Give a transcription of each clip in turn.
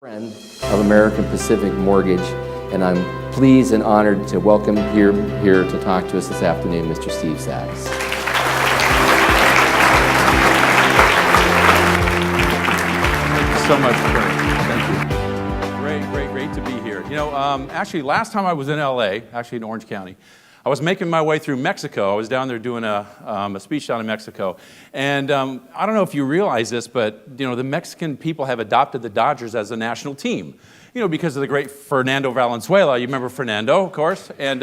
Friend of American Pacific Mortgage, and I'm pleased and honored to welcome here to talk to us this afternoon, Mr. Steve Sax. Thank you so much, Curt. Thank you. Great to be here. You know, actually, last time I was in LA, actually in Orange County, I was making my way through Mexico. I was down there doing a speech down in Mexico. And I don't know if you realize this, but you know, the Mexican people have adopted the Dodgers as a national team. You know, because of the great Fernando Valenzuela. You remember Fernando, of course. And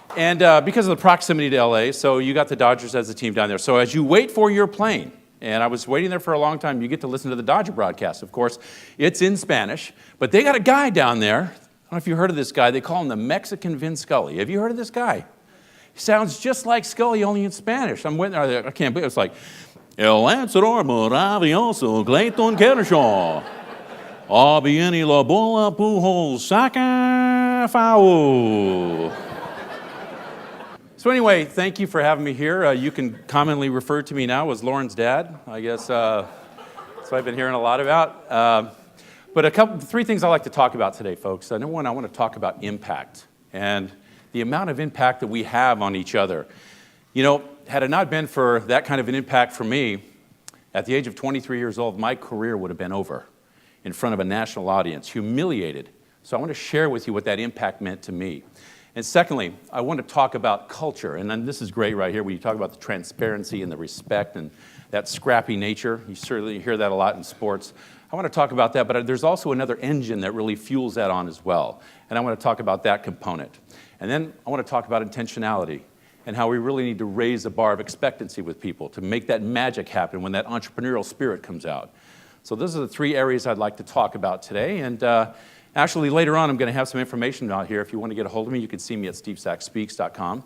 because of the proximity to LA, so you got the Dodgers as a team down there. So as you wait for your plane, and I was waiting there for a long time, you get to listen to the Dodger broadcast. Of course, it's in Spanish, but they got a guy down there. I don't know if you heard of this guy. They call him the Mexican Vin Scully. Have you heard of this guy? He sounds just like Scully, only in Spanish. I can't believe it. It's like, El lanzador maravilloso, Clayton Kershaw. Viene la bola, Pujols, saca, foul. So anyway, thank you for having me here. You can commonly refer to me now as Lauren's dad. I guess that's what I've been hearing a lot about. But three things I'd like to talk about today, folks. Number one, I want to talk about impact and the amount of impact that we have on each other. You know, had it not been for that kind of an impact for me, at the age of 23 years old, my career would have been over in front of a national audience, humiliated. So I want to share with you what that impact meant to me. And secondly, I want to talk about culture. And then this is great right here when you talk about the transparency and the respect and that scrappy nature. You certainly hear that a lot in sports. I want to talk about that, but there's also another engine that really fuels that on as well. And I want to talk about that component. And then I want to talk about intentionality and how we really need to raise the bar of expectancy with people to make that magic happen when that entrepreneurial spirit comes out. So those are the three areas I'd like to talk about today. And actually, later on, I'm going to have some information out here. If you want to get a hold of me, you can see me at stevesaxspeaks.com.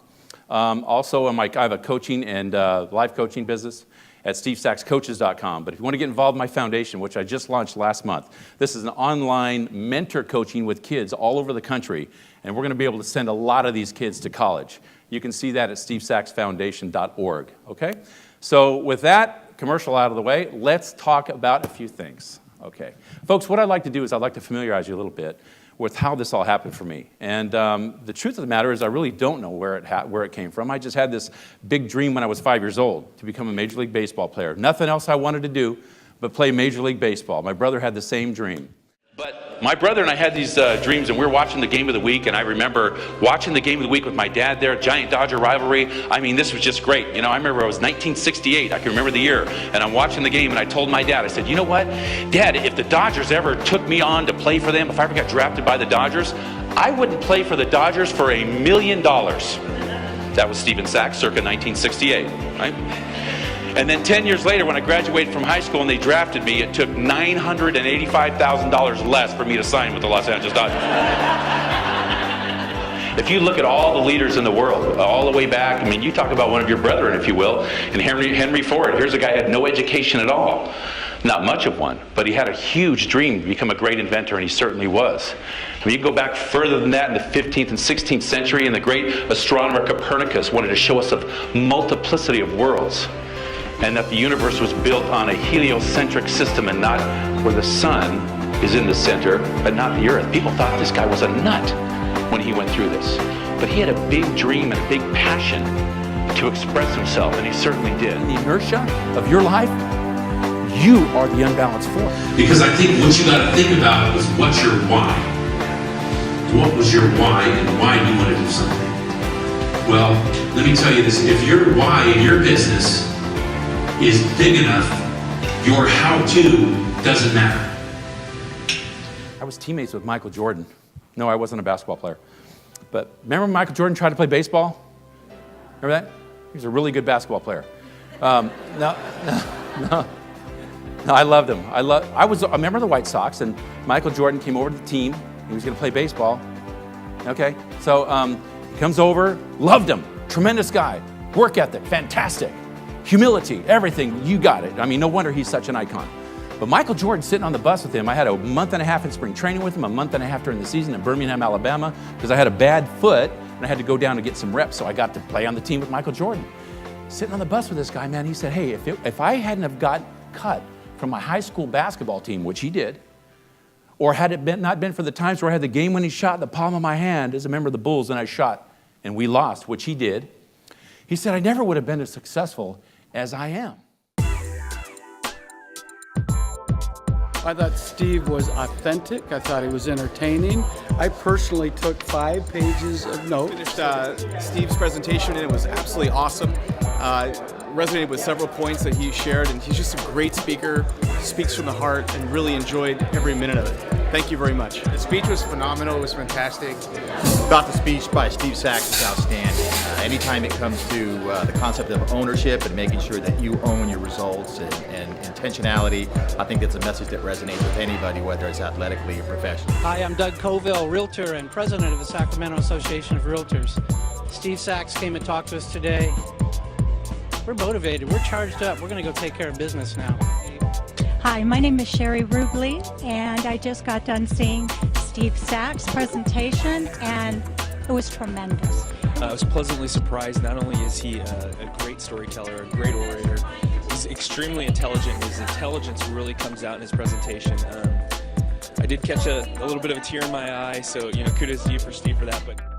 Also, I have a coaching and life coaching business at stevesaxcoaches.com. But if you want to get involved in my foundation, which I just launched last month, this is an online mentor coaching with kids all over the country, and we're going to be able to send a lot of these kids to college. You can see that at stevesaxfoundation.org, okay? So with that commercial out of the way, let's talk about a few things, okay? Folks, what I'd like to do is I'd like to familiarize you a little bit with how this all happened for me. And the truth of the matter is I really don't know where it came from. I just had this big dream when I was 5 years old to become a Major League Baseball player. Nothing else I wanted to do but play Major League Baseball. My brother had the same dream. But my brother and I had these dreams, and we were watching the game of the week, and I remember watching the game of the week with my dad there, Giant-Dodger rivalry. I mean, this was just great. You know, I remember it was 1968. I can remember the year, and I'm watching the game, and I told my dad, I said, you know what, Dad, if the Dodgers ever took me on to play for them, if I ever got drafted by the Dodgers, I wouldn't play for the Dodgers for $1 million. That was Stephen Sax, circa 1968, right? And then 10 years later, when I graduated from high school and they drafted me, it took $985,000 less for me to sign with the Los Angeles Dodgers. If you look at all the leaders in the world, all the way back, I mean, you talk about one of your brethren, if you will, and Henry Ford. Here's a guy who had no education at all. Not much of one, but he had a huge dream to become a great inventor, and he certainly was. I mean, you go back further than that in the 15th and 16th century, and the great astronomer Copernicus wanted to show us a multiplicity of worlds, and that the universe was built on a heliocentric system and not where the sun is in the center, but not the earth. People thought this guy was a nut when he went through this. But he had a big dream and a big passion to express himself, and he certainly did. In the inertia of your life, you are the unbalanced force. Because I think what you got to think about is what's your why. What was your why and why do you want to do something? Well, let me tell you this. If your why in your business is big enough, your how-to doesn't matter. I was teammates with Michael Jordan. No, I wasn't a basketball player. But remember when Michael Jordan tried to play baseball? Remember that? He was a really good basketball player. No, I loved him. I was a member of the White Sox, and Michael Jordan came over to the team. He was going to play baseball. Okay, so he comes over, loved him, tremendous guy, work ethic, fantastic. Humility, everything, you got it. I mean, no wonder he's such an icon. But Michael Jordan sitting on the bus with him, I had a month and a half in spring training with him, a month and a half during the season in Birmingham, Alabama, because I had a bad foot and I had to go down to get some reps, so I got to play on the team with Michael Jordan. Sitting on the bus with this guy, man, he said, hey, if I hadn't have got cut from my high school basketball team, which he did, or had it not been for the times where I had the game-winning shot in the palm of my hand as a member of the Bulls and I shot and we lost, which he did, he said, I never would have been as successful as I am. I thought Steve was authentic. I thought he was entertaining. I personally took 5 pages of notes. Finished Steve's presentation and it was absolutely awesome. Resonated with several points that he shared, and he's just a great speaker, speaks from the heart, and really enjoyed every minute of it. Thank you very much. The speech was phenomenal. It was fantastic. Thought the speech by Steve Sachs is outstanding. Anytime it comes to the concept of ownership and making sure that you own your results and intentionality, I think that's a message that resonates with anybody, whether it's athletically or professionally. Hi, I'm Doug Coville, Realtor and President of the Sacramento Association of Realtors. Steve Sachs came and talked to us today. We're motivated, we're charged up, we're going to go take care of business now. Hi, my name is Sherry Rubley, and I just got done seeing Steve Sachs' presentation, and it was tremendous. I was pleasantly surprised. Not only is he a great storyteller, a great orator, he's extremely intelligent. His intelligence really comes out in his presentation. I did catch a little bit of a tear in my eye, so kudos to you, Steve, for that. But